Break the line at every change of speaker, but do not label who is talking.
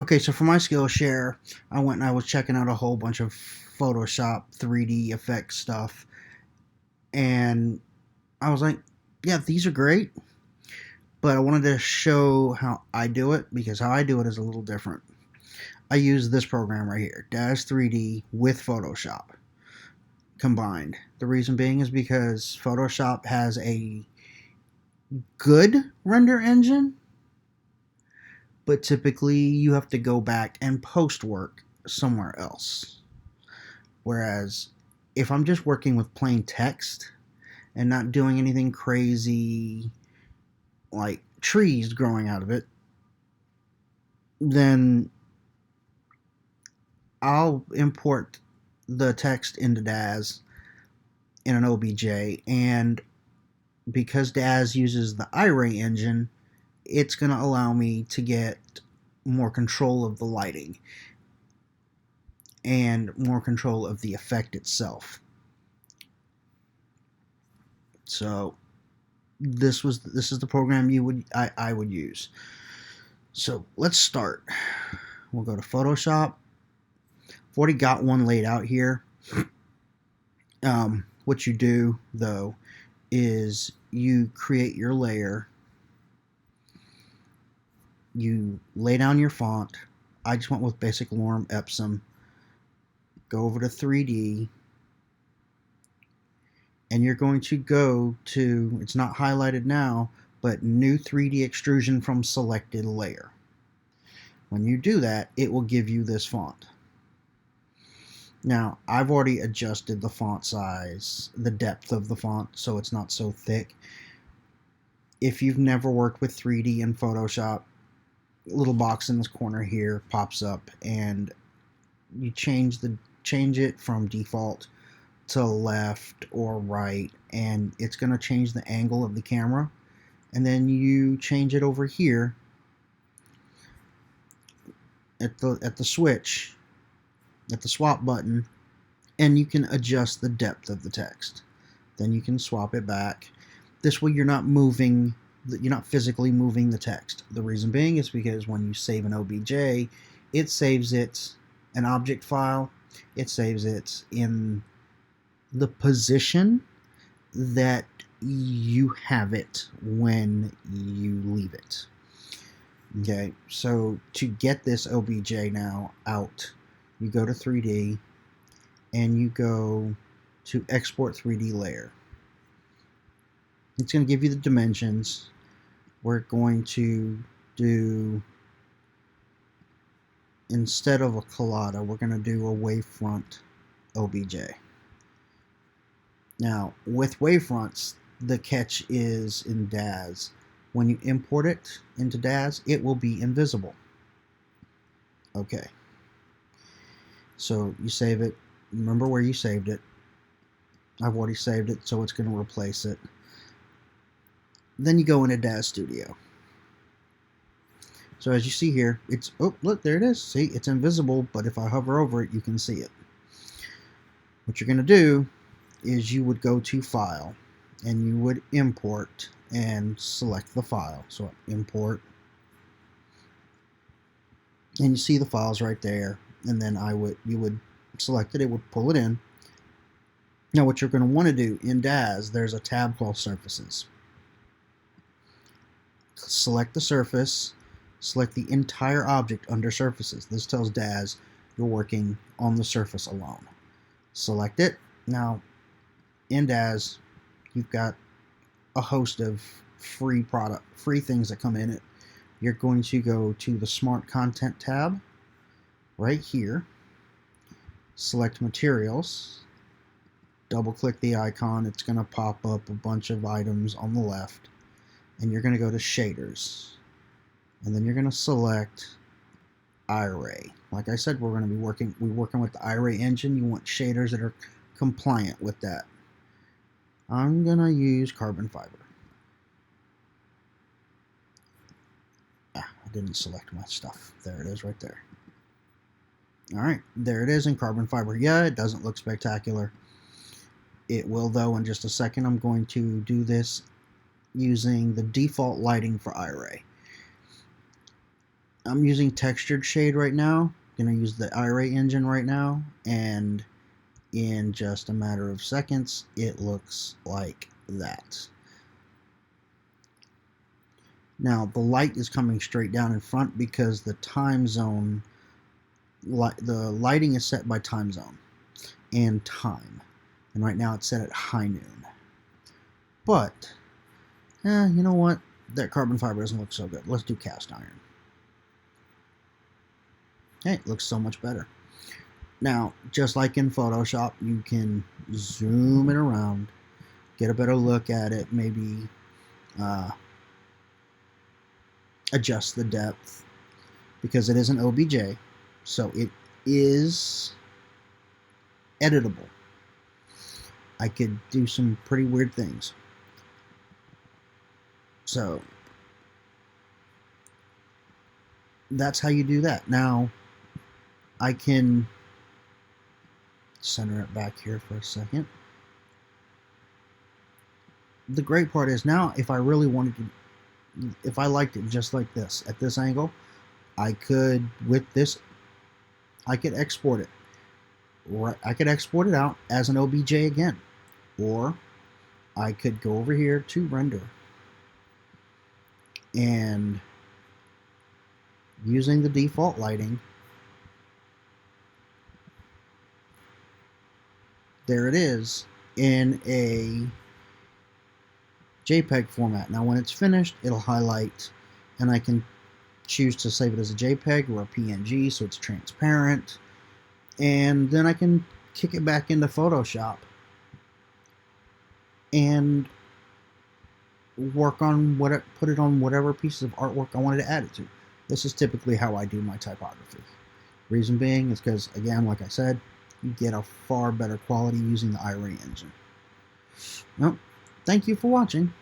Okay, so for my Skillshare, I went and I was checking out a whole bunch of Photoshop 3D effect stuff, and I was like, yeah, these are great, but I wanted to show how I do it because how I do it is a little different. I use this program right here, Daz 3D with Photoshop combined. The reason being is because Photoshop has a good render engine, but typically you have to go back and post work somewhere else. Whereas if I'm just working with plain text and not doing anything crazy like trees growing out of it, then I'll import the text into Daz in an OBJ. And because Daz uses the iRay engine, it's going to allow me to get more control of the lighting and more control of the effect itself. So this is the program I would use. So let's start. We'll go to Photoshop. I've already got one laid out here. What you do though is you create your layer. You lay down your font. I just went with basic Lorem Epsom. Go over to 3D, and you're going to go to, it's not highlighted now, but new 3D extrusion from selected layer. When you do that, it will give you this font. Now, I've already adjusted the font size, the depth of the font, so it's not so thick. If you've never worked with 3D in Photoshop, a little box in this corner here pops up, and you change it from default to left or right, and it's going to change the angle of the camera. And then you change it over here at the switch, at the swap button, and you can adjust the depth of the text. Then you can swap it back. This way you're not physically moving the text. The reason being is because when you save an OBJ, it saves it an object file. It saves it in the position that you have it when you leave it. Okay, so to get this OBJ now out, you go to 3D and you go to export 3D layer. It's going to give you the dimensions. We're going to do, instead of a collada, we're going to do a wavefront OBJ. Now, with wavefronts, the catch is in Daz. When you import it into Daz, it will be invisible. Okay. So you save it. Remember where you saved it. I've already saved it, so it's going to replace it. Then you go into Daz Studio. So as you see here, it's, oh, look, there it is. See, it's invisible, but if I hover over it, you can see it. What you're going to do is you would go to File, and you would import and select the file. So import, and you see the files right there, and then you would select it, it would pull it in. Now what you're going to want to do in Daz, there's a tab called Surfaces. Select the surface, select the entire object under Surfaces. This tells Daz you're working on the surface alone. Select it. Now in Daz, you've got a host of free things that come in it. You're going to go to the Smart Content tab right here, select Materials, double click the icon. It's going to pop up a bunch of items on the left, and you're going to go to Shaders, and then you're going to select iRay. Like I said, we're working with the iRay engine. You want shaders that are compliant with that. I'm going to use carbon fiber. I didn't select my stuff. There it is right there. Alright, there it is in carbon fiber. Yeah, it doesn't look spectacular. It will though in just a second. I'm going to do this using the default lighting for iRay. I'm using textured shade right now. I'm going to use the iRay engine right now, and in just a matter of seconds, it looks like that. Now, the light is coming straight down in front because the time zone, the lighting is set by time zone and time. And right now it's set at high noon. But, you know what? That carbon fiber doesn't look so good. Let's do cast iron. Hey, it looks so much better. Now, just like in Photoshop, you can zoom it around, get a better look at it, maybe adjust the depth, because it is an OBJ, so it is editable. I could do some pretty weird things. So that's how you do that. Now I can center it back here for a second. The great part is now, if I really wanted to, if I liked it just like this, at this angle, I could, with this, I could export it. I could export it out as an OBJ again. Or I could go over here to render, and using the default lighting, there it is in a JPEG format. Now when it's finished, it'll highlight, and I can choose to save it as a JPEG or a PNG so it's transparent, and then I can kick it back into Photoshop and work on put it on whatever pieces of artwork I wanted to add it to. This is typically how I do my typography. Reason being is because, again, like I said, you get a far better quality using the iRay engine. Well, thank you for watching.